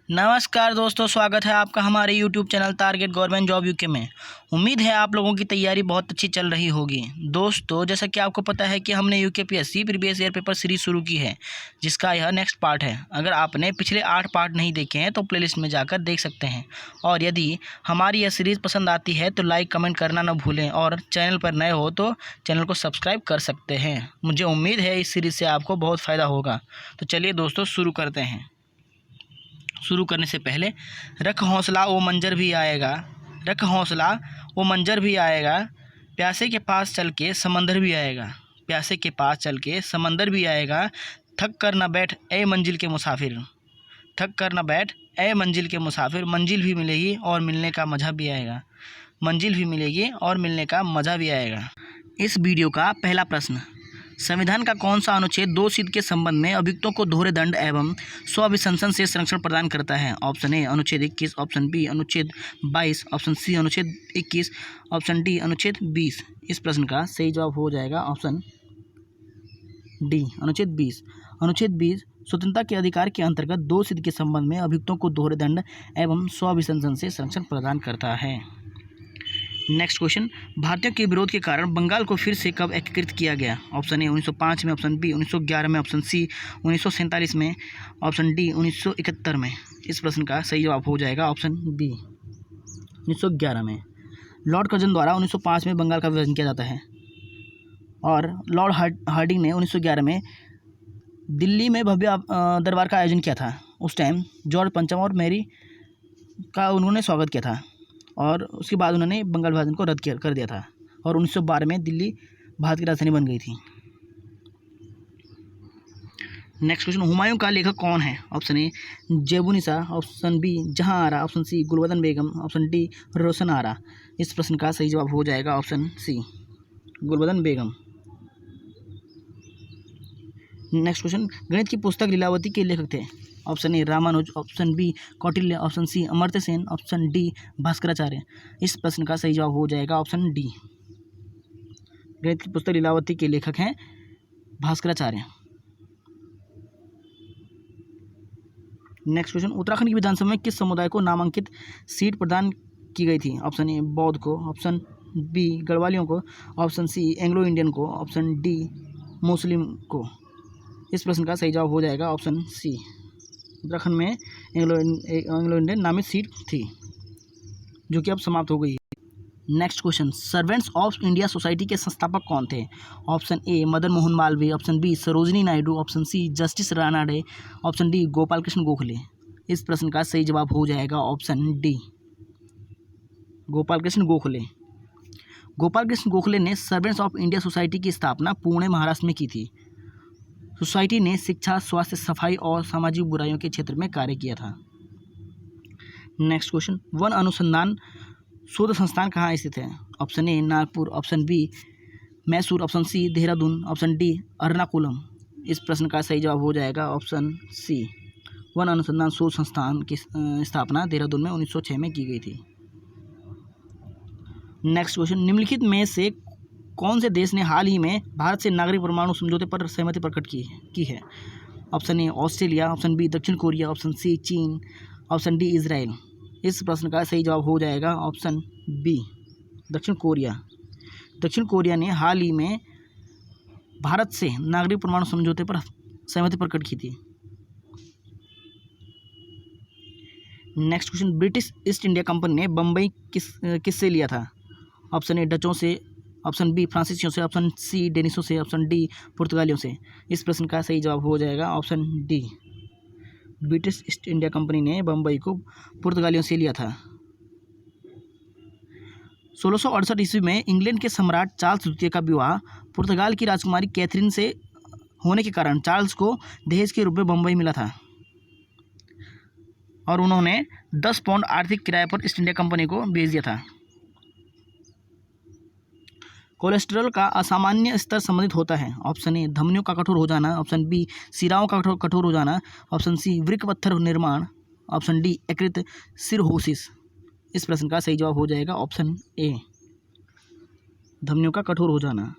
नमस्कार दोस्तों, स्वागत है आपका हमारे YouTube channel target government job UK में। उम्मीद है आप लोगों की तैयारी बहुत अच्छी चल रही होगी। दोस्तों, जैसा कि आपको पता है कि हमने UKPSC previous year paper series शुरू की है, जिसका यह नेक्स्ट पार्ट है। अगर आपने पिछले 8 पार्ट नहीं देखे हैं तो प्लेलिस्ट में जाकर देख सकते हैं। और यदि हमारी यह सीरीज़ पसंद आती है तो लाइक कमेंट करना न भूलें, और चैनल पर नए हो तो चैनल को सब्सक्राइब कर सकते हैं। मुझे उम्मीद है इस सीरीज़ से आपको बहुत फ़ायदा होगा। तो चलिए दोस्तों, शुरू करते हैं। शुरू करने से पहले रख हौसला वो मंजर भी आएगा, रख हौसला वो मंजर भी आएगा, प्यासे के पास चल के समंदर भी आएगा, प्यासे के पास चल के समंदर भी आएगा। थक कर न बैठ ए मंजिल के मुसाफिर, थक कर न बैठ ए मंजिल के मुसाफिर, मंजिल भी मिलेगी और मिलने का मज़ा भी आएगा, मंजिल भी मिलेगी और मिलने का मज़ा भी आएगा। इस वीडियो का पहला प्रश्न, संविधान का कौन सा अनुच्छेद 2 सीट के संबंध में अभियुक्तों को दोहरे दंड एवं स्वाभिसंसन से संरक्षण प्रदान करता है? ऑप्शन ए अनुच्छेद 21, ऑप्शन बी अनुच्छेद 22, ऑप्शन सी अनुच्छेद 21, ऑप्शन डी अनुच्छेद 20। इस प्रश्न का सही जवाब हो जाएगा ऑप्शन डी अनुच्छेद 20। अनुच्छेद 20 स्वतंत्रता के अधिकार के अंतर्गत 2 सीट के संबंध में अभियुक्तों को दोहरे दंड एवं स्वाभिसंसन से संरक्षण प्रदान करता है। नेक्स्ट क्वेश्चन, भारतीयों के विरोध के कारण बंगाल को फिर से कब एकीकृत किया गया? ऑप्शन ए 1905 में, ऑप्शन बी 1911 में, ऑप्शन सी 1947 में, ऑप्शन डी 1971 में। इस प्रश्न का सही जवाब हो जाएगा ऑप्शन बी 1911 में। लॉर्ड कर्जन द्वारा 1905 में बंगाल का विभाजन किया जाता है और लॉर्ड हार्डिंग ने 1911 में दिल्ली में भव्य दरबार का आयोजन किया था। उस टाइम जॉर्ज पंचम और मैरी का उन्होंने स्वागत किया था और उसके बाद उन्होंने बंगाल विभाजन को रद्द कर दिया था और 1912 में दिल्ली भारत की राजधानी बन गई थी। नेक्स्ट क्वेश्चन, हुमायूं का लेखक कौन है? Option A Zebunnisa, option B Jahan Ara, option C Gulbadan Begum, option D Roshan Ara. इस प्रश्न का सही जवाब हो जाएगा option C Gulbadan Begum. Next question, गणित की पुस्तक लीलावती के लेखक थे? Option A Ramanuj, option B Kautilya, option C Amartya Sen, option D Bhaskaracharya. इस प्रश्न का सही जवाब हो जाएगा ऑप्शन डी। गणित की पुस्तक लीलावती के लेखक हैं भास्कराचार्य। नेक्स्ट क्वेश्चन, उत्तराखंड की विधानसभा में किस समुदाय को नामांकित सीट प्रदान की गई थी? ऑप्शन ए बौद्ध को, ऑप्शन बी गढ़वालियों को, ऑप्शन सी एंग्लो इंडियन को, ऑप्शन डी मुस्लिम को। इस प्रश्न का सही जवाब हो जाएगा ऑप्शन सी। उत्तराखंड में एंग्लो इंडियन नामित सीट थी जो कि अब समाप्त हो गई है। Next question, servants of India society के संस्थापक कौन थे? Option A Madan Mohan Malviya, option B Sarojini Naidu, option C justice Ranade, option D Gopal Krishna Gokhale. इस प्रश्न का सही जवाब हो जाएगा ऑप्शन डी गोपाल कृष्ण गोखले। गोपाल कृष्ण गोखले ने सर्वेंट्स ऑफ इंडिया सोसाइटी की स्थापना पुणे महाराष्ट्र में की थी। सोसाइटी ने शिक्षा, स्वास्थ्य, सफाई और सामाजिक बुराइयों के क्षेत्र में कार्य किया था। नेक्स्ट क्वेश्चन, वन अनुसंधान शोध संस्थान कहाँ स्थित है? Option A Nagpur, option B Mysore, option C Dehradun, option D Ernakulam. इस प्रश्न का सही जवाब हो जाएगा ऑप्शन सी वन अनुसंधान शोध संस्थान की स्थापना देहरादून में 1906 में की गई थी। नेक्स्ट क्वेश्चन, निम्नलिखित में से कौन से देश ने हाल ही में भारत से नागरिक परमाणु समझौते पर सहमति प्रकट की है? Option A Australia, option B दक्षिण कोरिया, ऑप्शन सी चीन, ऑप्शन डी इजराइल। इस प्रश्न का सही जवाब हो जाएगा ऑप्शन बी दक्षिण कोरिया। दक्षिण कोरिया ने हाल ही में भारत से नागरिक परमाणु समझौते पर सहमति प्रकट की थी। Next question, British east India company ने बम्बई किससे लिया था? ऑप्शन ए डचों से, ऑप्शन बी फ्रांसीसियों से, ऑप्शन सी डेनिशों से, ऑप्शन डी पुर्तगालियों से। इस प्रश्न का सही जवाब हो जाएगा option D British east India company ने बम्बई को पुर्तगालियों से लिया था। 1668 ईस्वी में इंग्लैंड के सम्राट चार्ल्स द्वितीय का विवाह पुर्तगाल की राजकुमारी कैथरीन से होने के कारण चार्ल्स को दहेज के रूप में बम्बई मिला था और उन्होंने 10 पाउंड आर्थिक किराए पर ईस्ट इंडिया कंपनी को भेज दिया था। कोलेस्ट्रॉल का असामान्य स्तर संबंधित होता है? ऑप्शन ए धमनियों का कठोर हो जाना, ऑप्शन बी सिराओं का कठोर हो जाना, ऑप्शन सी वृक्क पत्थर निर्माण, ऑप्शन डी यकृत सिरहोसिस। इस प्रश्न का सही जवाब हो जाएगा ऑप्शन ए धमनियों का कठोर हो जाना।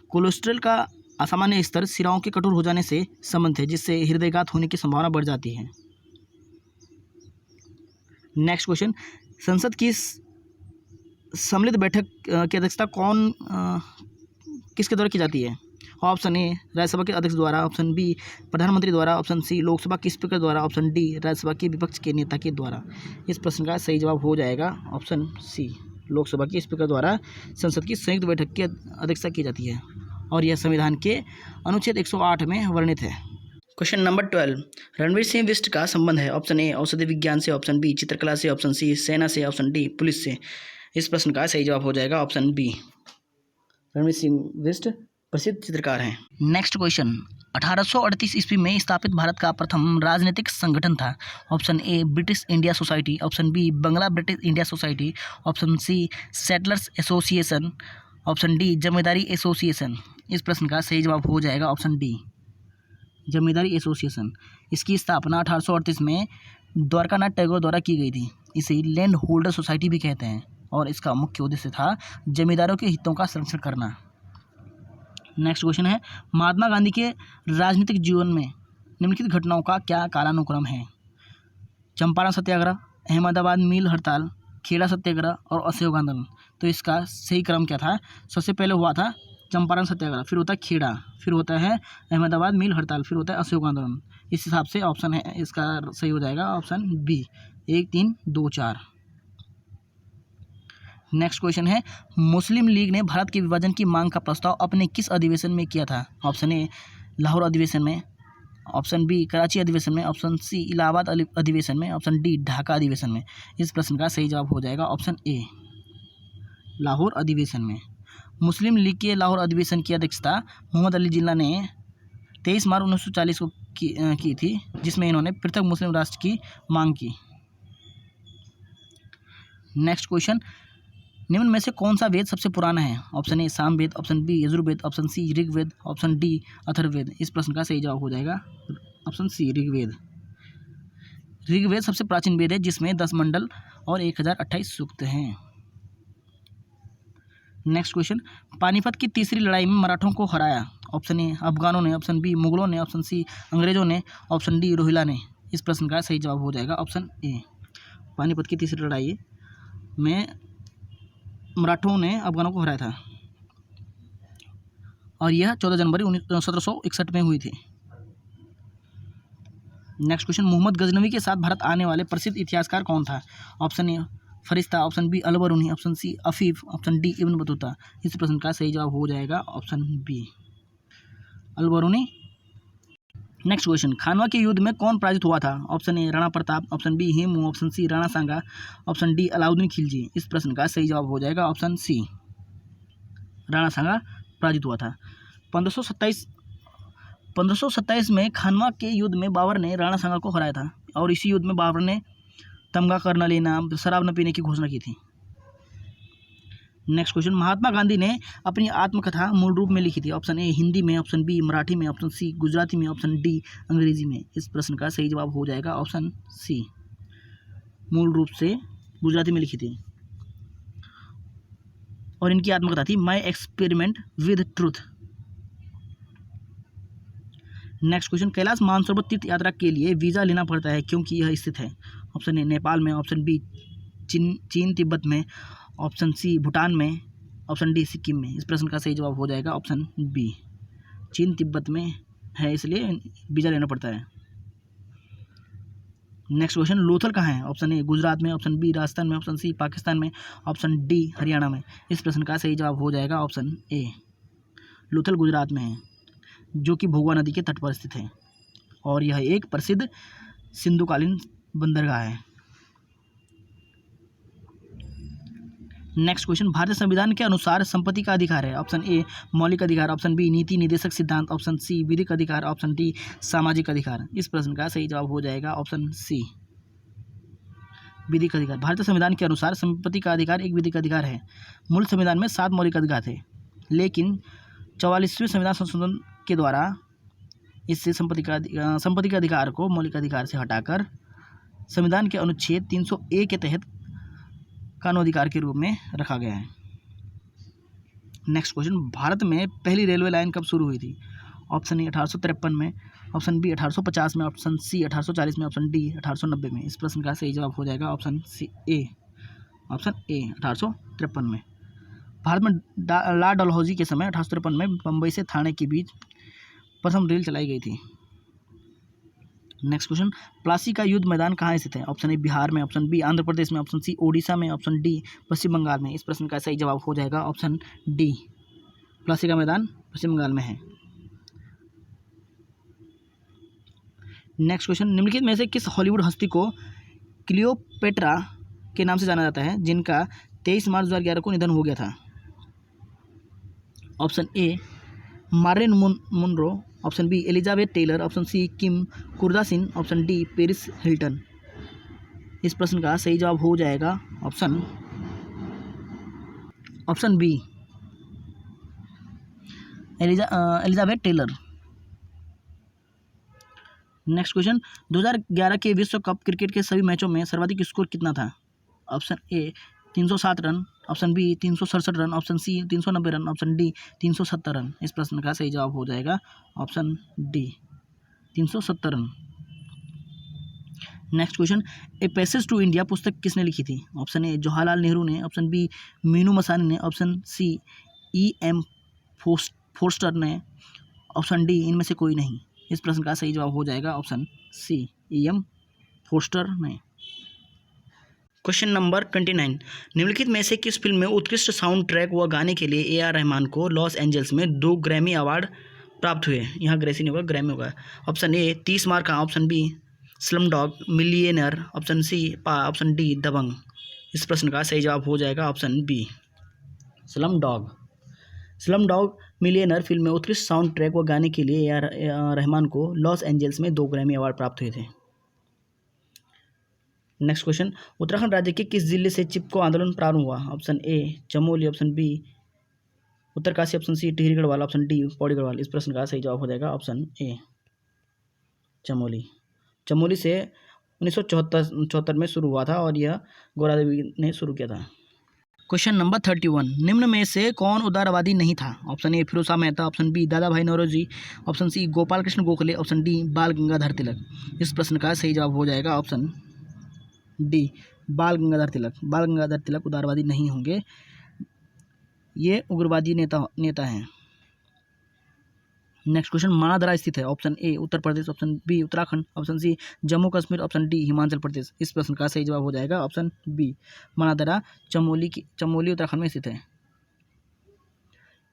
कोलेस्ट्रॉल का असामान्य स्तर सिराओं के कठोर हो जाने से संबंधित है, जिससे हृदयघात होने की संभावना बढ़ जाती है। नेक्स्ट क्वेश्चन, संसद की सम्मिलित बैठक की अध्यक्षता किसके द्वारा की जाती है? ऑप्शन ए राज्यसभा के अध्यक्ष द्वारा, ऑप्शन बी प्रधानमंत्री द्वारा, ऑप्शन सी लोकसभा के स्पीकर द्वारा, ऑप्शन डी राज्यसभा के विपक्ष के नेता के द्वारा। इस प्रश्न का सही जवाब हो जाएगा ऑप्शन सी, लोकसभा के स्पीकर द्वारा संसद की संयुक्त बैठक की अध्यक्षता की जाती है और यह संविधान के अनुच्छेद 108 में वर्णित है। क्वेश्चन नंबर 12, रणवीर सिंह बिष्ट का संबंध है? ऑप्शन ए औषधि विज्ञान से, ऑप्शन बी चित्रकला से, ऑप्शन सी सेना से, ऑप्शन डी पुलिस से। इस प्रश्न का सही जवाब हो जाएगा ऑप्शन बी, रणवीर सिंह बिष्ट प्रसिद्ध चित्रकार हैं। नेक्स्ट क्वेश्चन, 1838 ईस्वी में स्थापित भारत का प्रथम राजनीतिक संगठन था? Option A British India society, option B Bangla British India society, option C settlers association, option D zamindari association. इस प्रश्न का सही जवाब हो जाएगा ऑप्शन डी, जमींदारी एसोसिएशन। इसकी स्थापना 1838 में द्वारकानाथ टैगोर द्वारा की गई थी। इसे लैंड होल्डर सोसाइटी भी कहते हैं और इसका मुख्य उद्देश्य था जमींदारों के हितों का संरक्षण करना। नेक्स्ट क्वेश्चन है, महात्मा गांधी के राजनीतिक जीवन में निम्नलिखित घटनाओं का क्या कालानुक्रम है? चंपारण सत्याग्रह, अहमदाबाद मिल हड़ताल, खेड़ा सत्याग्रह और असहयोग आंदोलन। तो इसका सही क्रम क्या था? सबसे पहले हुआ था चंपारण सत्याग्रह, फिर होता है खेड़ा, फिर होता है अहमदाबाद मिल हड़ताल, फिर होता है असहयोग आंदोलन। इस हिसाब से ऑप्शन है इसका सही हो जाएगा ऑप्शन बी, 1, 3, 2, 4। नेक्स्ट क्वेश्चन है, मुस्लिम लीग ने भारत के विभाजन की मांग का प्रस्ताव अपने किस अधिवेशन में किया था? ऑप्शन ए लाहौर अधिवेशन में, ऑप्शन बी कराची अधिवेशन में, ऑप्शन सी इलाहाबाद अधिवेशन में, ऑप्शन डी ढाका अधिवेशन में। इस प्रश्न का सही जवाब हो जाएगा ऑप्शन ए, लाहौर अधिवेशन में। मुस्लिम लीग के लाहौर अधिवेशन की अध्यक्षता मोहम्मद अली जिन्ना ने 23 मार्च 1940 को की थी, जिसमें इन्होंने पृथक मुस्लिम राष्ट्र की मांग की। नेक्स्ट क्वेश्चन, निम्न में से कौन सा वेद सबसे पुराना है? Option A Samaveda, option B Yajurveda, option C Rigveda, option D Atharvaveda. इस प्रश्न का सही जवाब हो जाएगा ऑप्शन सी ऋग्वेद। ऋग्वेद सबसे प्राचीन वेद है जिसमें 10 मंडल और 1028 सूक्त हैं। नेक्स्ट क्वेश्चन, पानीपत की तीसरी लड़ाई में मराठों को हराया? ऑप्शन ए अफगानों ने, ऑप्शन बी मुगलों ने, ऑप्शन सी अंग्रेजों ने, ऑप्शन डी रोहिला ने। इस प्रश्न का सही जवाब हो जाएगा ऑप्शन ए, पानीपत की तीसरी लड़ाई में मराठों ने अफगानों को हराया था और यह 14 जनवरी 1761 में हुई थी। नेक्स्ट क्वेश्चन, मोहम्मद गजनवी के साथ भारत आने वाले प्रसिद्ध इतिहासकार कौन था? Option A Farishta, option B Alberuni, option C Afif, option D Ibn Battuta. इस प्रश्न का सही जवाब हो जाएगा option B, Alberuni. Next question, Khanwa के युद्ध में कौन पराजित हुआ था? Option A Rana Pratap, option B Hemu, option C Rana Sanga, option D Alauddin Khilji. इस प्रश्न का सही जवाब हो जाएगा ऑप्शन सी, राणा सांगा पराजित हुआ था। 1527 में खानवा के युद्ध में बाबर ने राणा सांगा को हराया था और इसी युद्ध में बाबर ने तमगा कर न लेना, शराब न पीने की घोषणा की थी। नेक्स्ट क्वेश्चन, महात्मा गांधी ने अपनी आत्मकथा मूल रूप में लिखी थी? ऑप्शन ए हिंदी में, ऑप्शन बी मराठी में, ऑप्शन सी गुजराती में, ऑप्शन डी अंग्रेजी में। इस प्रश्न का सही जवाब हो जाएगा ऑप्शन सी, मूल रूप से गुजराती में लिखी थी और इनकी आत्मकथा थी my experiment with truth. Next question, Kailash Mansarovar तीर्थ यात्रा के लिए वीज़ा लेना पड़ता है क्योंकि यह स्थित है? ऑप्शन ए नेपाल में, ऑप्शन बी चीन तिब्बत में, ऑप्शन सी भूटान में, ऑप्शन डी सिक्किम में। इस प्रश्न का सही जवाब हो जाएगा ऑप्शन बी, चीन तिब्बत में है इसलिए वीज़ा लेना पड़ता है। नेक्स्ट क्वेश्चन, लोथल कहाँ है? ऑप्शन ए गुजरात में, ऑप्शन बी राजस्थान में, ऑप्शन सी पाकिस्तान में, ऑप्शन डी हरियाणा में। इस प्रश्न का सही जवाब हो जाएगा ऑप्शन ए, लोथल गुजरात में है जो कि भोगवा नदी के तट पर स्थित है और यह एक प्रसिद्ध सिंधुकालीन बंदरगाह है। नेक्स्ट क्वेश्चन, भारतीय संविधान के अनुसार संपत्ति का अधिकार है? ऑप्शन ए मौलिक अधिकार, ऑप्शन बी नीति निर्देशक सिद्धांत, ऑप्शन सी विधिक अधिकार, ऑप्शन डी सामाजिक अधिकार। इस प्रश्न का सही जवाब हो जाएगा ऑप्शन सी, विधिक अधिकार। भारतीय संविधान के अनुसार संपत्ति का अधिकार एक विधिक अधिकार है। मूल संविधान में 7 मौलिक अधिकार थे, लेकिन 44वें संविधान संशोधन के द्वारा इससे संपत्ति के अधिकार को मौलिक अधिकार से हटाकर संविधान के अनुच्छेद 301 के तहत कानूनी अधिकार के रूप में रखा गया है। नेक्स्ट क्वेश्चन, भारत में पहली रेलवे लाइन कब शुरू हुई थी? ऑप्शन ए 1853 में, ऑप्शन बी 1850 में, ऑप्शन सी 1840 में, ऑप्शन डी 1890 में। इस प्रश्न का सही जवाब हो जाएगा option C A, option A 1853 में। भारत में लॉर्ड डलहौजी के समय 1853 में बम्बई से थाने के बीच प्रथम रेल चलाई गई थी। नेक्स्ट क्वेश्चन, प्लासी का युद्ध मैदान कहाँ स्थित है? ऑप्शन ए बिहार में, ऑप्शन बी आंध्र प्रदेश में, ऑप्शन सी ओडिशा में, ऑप्शन डी पश्चिम बंगाल में। इस प्रश्न का सही जवाब हो जाएगा ऑप्शन डी, प्लासी का मैदान पश्चिम बंगाल में है। नेक्स्ट क्वेश्चन, निम्नलिखित में से किस हॉलीवुड हस्ती को क्लियोपेट्रा के नाम से जाना जाता है जिनका 23 मार्च 2011 को निधन हो गया था? Option A Marilyn Monroe, option B Elizabeth Taylor, option C Kim Kardashian, option D Paris Hilton. इस प्रश्न का सही जवाब हो जाएगा option B Elizabeth Taylor. Next question, 2011 के विश्व कप क्रिकेट के सभी मैचों में सर्वाधिक स्कोर कितना था? Option A 307 run, option B 367 run, option C 390 run, option D 370 run. इस प्रश्न का सही जवाब हो जाएगा option D 370 run. Next question, a passage to India पुस्तक किसने लिखी थी? ऑप्शन ए जवाहरलाल नेहरू ने, ऑप्शन बी मीनू मसानी ने, ऑप्शन सी E.M. फोर्स्टर ने, ऑप्शन डी इनमें से कोई नहीं। इस प्रश्न का सही जवाब हो जाएगा ऑप्शन सी E.M. फोर्स्टर ने। क्वेश्चन नंबर 29, निम्नलिखित में से किस फिल्म में उत्कृष्ट साउंड ट्रैक व गाने के लिए A.R. रहमान को लॉस एंजल्स में 2 ग्रैमी अवार्ड प्राप्त हुए? यहाँ ग्रेसी नहीं होगा, ग्रैमी होगा। ऑप्शन ए 30 मार का, option B Slumdog Millionaire, option C Paa, option D दबंग। इस प्रश्न का सही जवाब हो जाएगा option B Slumdog Millionaire film में उत्कृष्ट साउंड ट्रैक व गाने के लिए A.R. रहमान को लॉस एंजल्स में 2 ग्रैमी अवार्ड प्राप्त हुए थे। नेक्स्ट क्वेश्चन, उत्तराखंड राज्य के किस जिले से चिपको आंदोलन प्रारंभ हुआ? Option A Chamoli, option B Uttarkashi, option C Tehri Garhwal, option D Pauri Garhwal. इस प्रश्न का सही जवाब हो जाएगा ऑप्शन ए चमोली से 1974 में शुरू हुआ था और यह गौरा देवी ने शुरू किया था। क्वेश्चन नंबर 31, निम्न में से कौन उदारवादी नहीं था? Option A Firoz Shah Mehta, option B Dadabhai Naoroji, option C Gopal Krishna Gokhale, option D Bal Gangadhar तिलक। इस प्रश्न का सही जवाब हो जाएगा ऑप्शन डी बाल गंगाधर तिलक उदारवादी नहीं होंगे, ये उग्रवादी नेता हैं। नेक्स्ट क्वेश्चन, मानादरा स्थित है? Option A Uttar Pradesh, option B Uttarakhand, option C Jammu Kashmir, option D Himachal Pradesh. इस प्रश्न का सही जवाब हो जाएगा ऑप्शन बी मानादरा चमोली उत्तराखंड में स्थित है।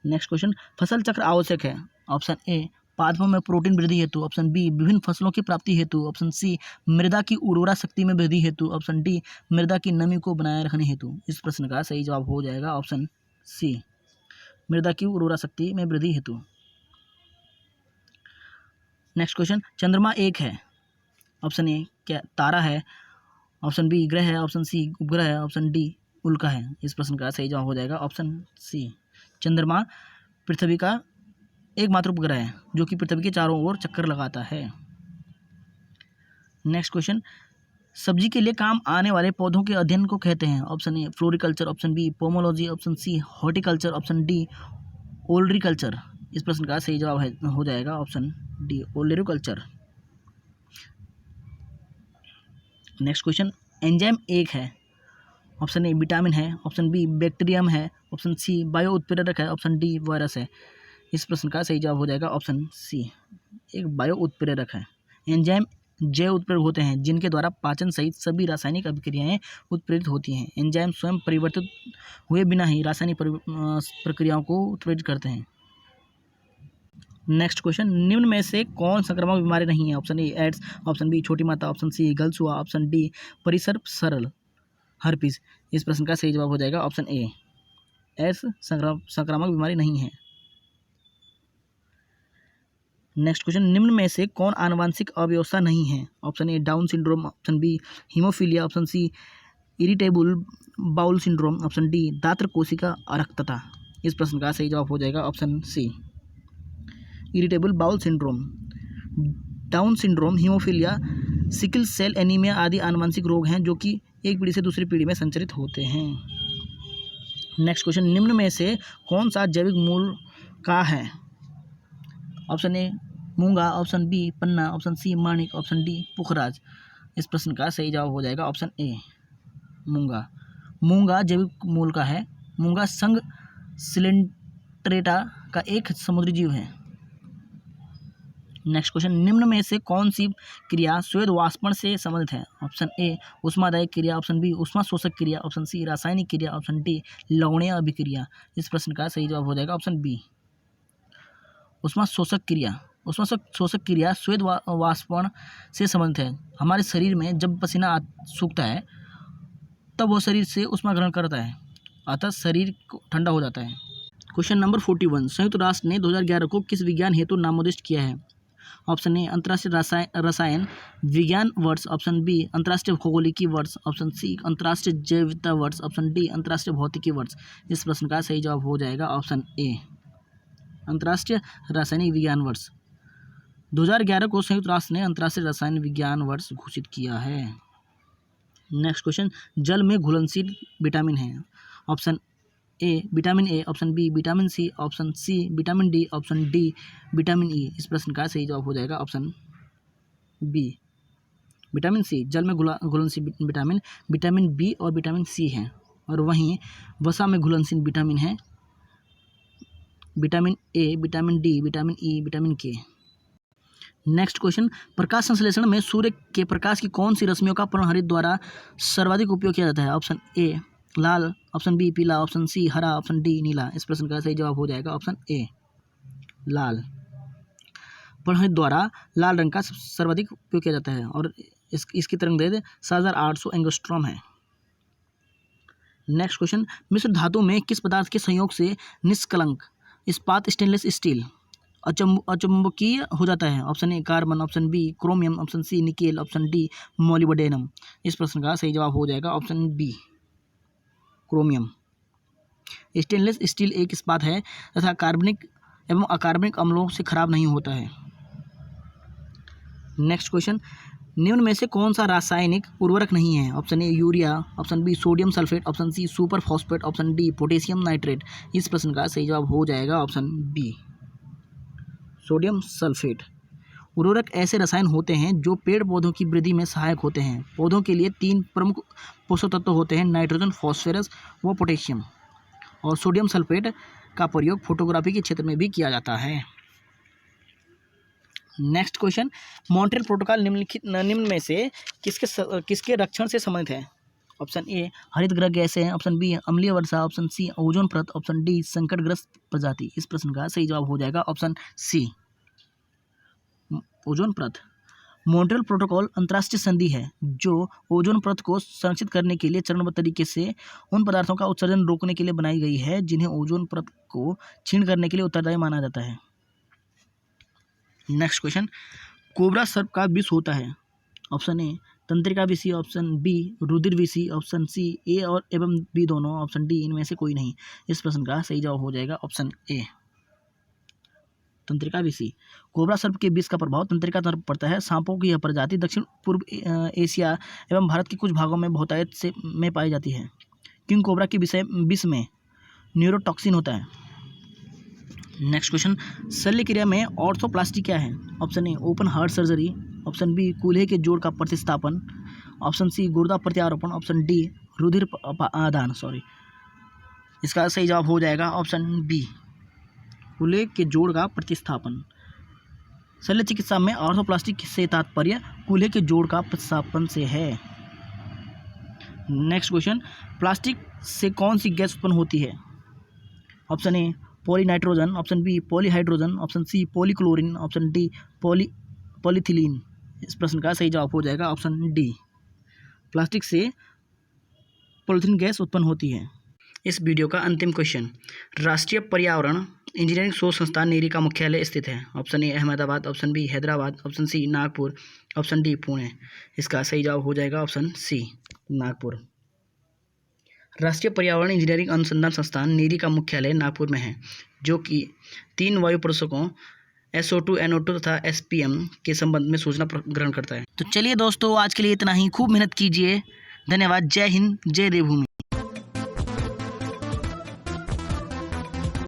नेक्स्ट क्वेश्चन, फसल चक्र आवश्यक है? ऑप्शन ए पादपों में प्रोटीन वृद्धि हेतु, ऑप्शन बी विभिन्न फसलों की प्राप्ति हेतु, ऑप्शन सी मृदा की उर्वरा शक्ति में वृद्धि हेतु, ऑप्शन डी मृदा की नमी को बनाए रखने हेतु। इस प्रश्न का सही जवाब हो जाएगा ऑप्शन सी मृदा की उर्वरा शक्ति में वृद्धि हेतु। नेक्स्ट क्वेश्चन, चंद्रमा एक है? ऑप्शन ए क्या तारा है, ऑप्शन बी ग्रह है, ऑप्शन सी उपग्रह है, ऑप्शन डी उल्का है। इस प्रश्न का सही जवाब हो जाएगा ऑप्शन सी चंद्रमा पृथ्वी का एकमात्र उपग्रह है जो कि पृथ्वी के चारों ओर चक्कर लगाता है। नेक्स्ट क्वेश्चन, सब्जी के लिए काम आने वाले पौधों के अध्ययन को कहते हैं? Option A floriculture, option B pomology, option C horticulture, option D olericulture. इस प्रश्न का सही जवाब हो जाएगा option D olericulture. Next question, enzyme एक है? ऑप्शन ए विटामिन है, ऑप्शन बी बैक्टीरियम है, ऑप्शन सी बायो उत्प्रेरक है, ऑप्शन डी वायरस है। इस प्रश्न का सही जवाब हो जाएगा ऑप्शन सी एक बायो उत्प्रेरक है। एंजाइम जैव उत्प्रेरक होते हैं जिनके द्वारा पाचन सहित सभी रासायनिक अभिक्रियाएं उत्प्रेरित होती हैं। एंजाइम स्वयं परिवर्तित हुए बिना ही रासायनिक प्रक्रियाओं को उत्प्रेरित करते हैं। नेक्स्ट क्वेश्चन, निम्न में से कौन संक्रामक बीमारी नहीं है? Option A AIDS, option B छोटी माता, ऑप्शन सी गलसुआ, ऑप्शन डी परिसर्प सरल हर्पीस। इस प्रश्न का सही जवाब हो जाएगा ऑप्शन ए एड्स संक्रामक बीमारी नहीं है। नेक्स्ट क्वेश्चन, निम्न में से कौन आनुवंशिक अव्यवस्था नहीं है? Option A Down syndrome, option B haemophilia, option C irritable bowel syndrome, option D दात्र कोशिका अरक्तता। इस प्रश्न का सही जवाब हो जाएगा option C irritable bowel syndrome. Down syndrome, haemophilia, sickle cell anaemia आदि आनुवंशिक रोग हैं जो कि एक पीढ़ी से दूसरी पीढ़ी में संचरित होते हैं। नेक्स्ट क्वेश्चन, निम्न में से कौन सा जैविक मूल का है? ऑप्शन ए मूंगा, ऑप्शन बी पन्ना, ऑप्शन सी माणिक, ऑप्शन डी पुखराज। इस प्रश्न का सही जवाब हो जाएगा ऑप्शन ए मूंगा। मूंगा जैविक मूल का है। मूंगा संघ सिलेंट्रेटा का एक समुद्री जीव है। नेक्स्ट क्वेश्चन, निम्न में से कौन सी क्रिया स्वेद वाष्पन से संबंधित है? ऑप्शन ए ऊष्मादायक क्रिया, ऑप्शन बी ऊष्मा शोषक क्रिया, ऑप्शन सी रासायनिक क्रिया, ऑप्शन डी लवणीय अभिक्रिया। इस प्रश्न का सही जवाब हो जाएगा ऑप्शन बी ऊष्मा शोषक क्रिया। ऊष्मा शोषक क्रिया स्वेद वाष्पन से संबंधित है। हमारे शरीर में जब पसीना सूखता है तब वो शरीर से ऊष्मा ग्रहण करता है, अतः शरीर ठंडा हो जाता है। क्वेश्चन नंबर 41, संयुक्त राष्ट्र ने 2011 को किस विज्ञान हेतु नामोदित किया है? ऑप्शन ए अंतर्राष्ट्रीय रसायन विज्ञान वर्ष, ऑप्शन बी अंतर्राष्ट्रीय भौगोलिकी वर्ष, ऑप्शन सी अंतर्राष्ट्रीय जैव विविधता वर्ष, ऑप्शन डी अंतर्राष्ट्रीय भौतिकी वर्ष। इस प्रश्न का सही जवाब हो जाएगा ऑप्शन ए अंतर्राष्ट्रीय रासायनिक विज्ञान वर्ष। 2011 को संयुक्त राष्ट्र ने अंतर्राष्ट्रीय रसायन विज्ञान वर्ष घोषित किया है। नेक्स्ट क्वेश्चन, जल में घुलनशील विटामिन है? Option A vitamin A, option B vitamin C, option C vitamin D, option D vitamin E. इस प्रश्न का सही जवाब हो जाएगा ऑप्शन बी विटामिन सी। जल में घुलनशील विटामिन विटामिन बी और विटामिन सी है, और वहीं वसा में घुलनशील विटामिन है vitamin A, vitamin D, vitamin E, vitamin के। नेक्स्ट क्वेश्चन, प्रकाश संश्लेषण में सूर्य के प्रकाश की कौन सी रश्मियों का पर्णहरित द्वारा सर्वाधिक उपयोग किया जाता है? ऑप्शन ए लाल, ऑप्शन बी पीला, ऑप्शन सी हरा, ऑप्शन डी नीला। इस प्रश्न का सही जवाब हो जाएगा ऑप्शन ए लाल। पर्णहरित द्वारा लाल रंग का सर्वाधिक उपयोग किया जाता है, और इसकी तरंगदैर्घ्य 7800 एंगस्ट्रॉम है। नेक्स्ट क्वेश्चन, मिश्र धातु में किस पदार्थ के संयोग से निष्कलंक इस्पात स्टेनलेस स्टील अचुंबकीय हो जाता है? Option A carbon, option B chromium, option C nickel, option D molybdenum. इस प्रश्न का सही जवाब हो जाएगा option B chromium. Stainless steel एक इस्पात है तथा कार्बनिक एवं अकार्बनिक अम्लों से खराब नहीं होता है। नेक्स्ट क्वेश्चन, निम्न में से कौन सा रासायनिक उर्वरक नहीं है? Option A urea, option B sodium sulphate, option C super phosphate, option D potassium nitrate. इस प्रश्न का सही जवाब हो जाएगा ऑप्शन बी सोडियम सल्फेट। उर्वरक ऐसे रसायन होते हैं जो पेड़ पौधों की वृद्धि में सहायक होते हैं। पौधों के लिए 3 प्रमुख पोषक तत्व होते हैं, नाइट्रोजन, फॉस्फोरस व पोटेशियम। और सोडियम सल्फेट का प्रयोग फोटोग्राफी के क्षेत्र में भी किया जाता है। नेक्स्ट क्वेश्चन, मॉन्ट्रियल प्रोटोकॉल निम्न में से किसके रक्षण से संबंधित है? ऑप्शन ए हरित गृह गैसें, ऑप्शन बी अम्लीय वर्षा, ऑप्शन सी ओजोन परत, ऑप्शन डी संकटग्रस्त प्रजाति। इस प्रश्न का सही जवाब हो जाएगा ऑप्शन सी ओजोन परत। मॉन्ट्रियल प्रोटोकॉल अंतर्राष्ट्रीय संधि है जो ओजोन परत को संरक्षित करने के लिए चरणबद्ध तरीके से उन पदार्थों का उत्सर्जन रोकने के लिए बनाई गई है जिन्हें ओजोन परत को क्षीण करने के लिए उत्तरदायी माना जाता है। नेक्स्ट क्वेश्चन, कोबरा सर्प का विष होता है? ऑप्शन ए तंत्रिका विषी, ऑप्शन बी रुधिर विषी, ऑप्शन सी ए और एवं बी दोनों, ऑप्शन डी इनमें से कोई नहीं। इस प्रश्न का सही जवाब हो जाएगा ऑप्शन ए तंत्रिका विषी। कोबरा सर्प के विष का प्रभाव तंत्रिका पर पड़ता है। सांपों की यह प्रजाति दक्षिण पूर्व एशिया एवं भारत के कुछ भागों में बहुतायत में पाई जाती है। किंग कोबरा के विष में न्यूरोटॉक्सिन होता है। नेक्स्ट क्वेश्चन, शल्य क्रिया में ऑर्थोप्लास्टी क्या है? Option A open heart surgery, option B कूल्हे के जोड़ का प्रतिस्थापन, ऑप्शन सी गुर्दा प्रत्यारोपण, ऑप्शन डी रुधिर आदान। इसका सही जवाब हो जाएगा ऑप्शन बी कूल्हे के जोड़ का प्रतिस्थापन। शल्य चिकित्सा में ऑर्थोप्लास्टी से तात्पर्य कूल्हे के जोड़ का प्रतिस्थापन से है। नेक्स्ट क्वेश्चन, प्लास्टिक से कौन सी गैस उत्पन्न होती है? Option A polynitrogen, option B polyhydrogen, option C polychlorine, option D polyethylene. इस प्रश्न का सही जवाब हो जाएगा ऑप्शन डी प्लास्टिक से पॉलीथीन गैस उत्पन्न होती है। इस वीडियो का अंतिम क्वेश्चन, राष्ट्रीय पर्यावरण इंजीनियरिंग शोध संस्थान नीरी का मुख्यालय स्थित है? Option A Ahmedabad, option B Hyderabad, option C Nagpur, option D Pune. इसका सही जवाब हो जाएगा ऑप्शन सी नागपुर। राष्ट्रीय पर्यावरण इंजीनियरिंग अनुसंधान संस्थान नीरी का मुख्यालय नागपुर में है, जो कि 3 वायु प्रदूषकों SO2, NO2 तथा SPM के संबंध में सूचना ग्रहण करता है। तो चलिए दोस्तों, आज के लिए इतना ही। खूब मेहनत कीजिए। धन्यवाद। जय हिंद, जय देवभूमि।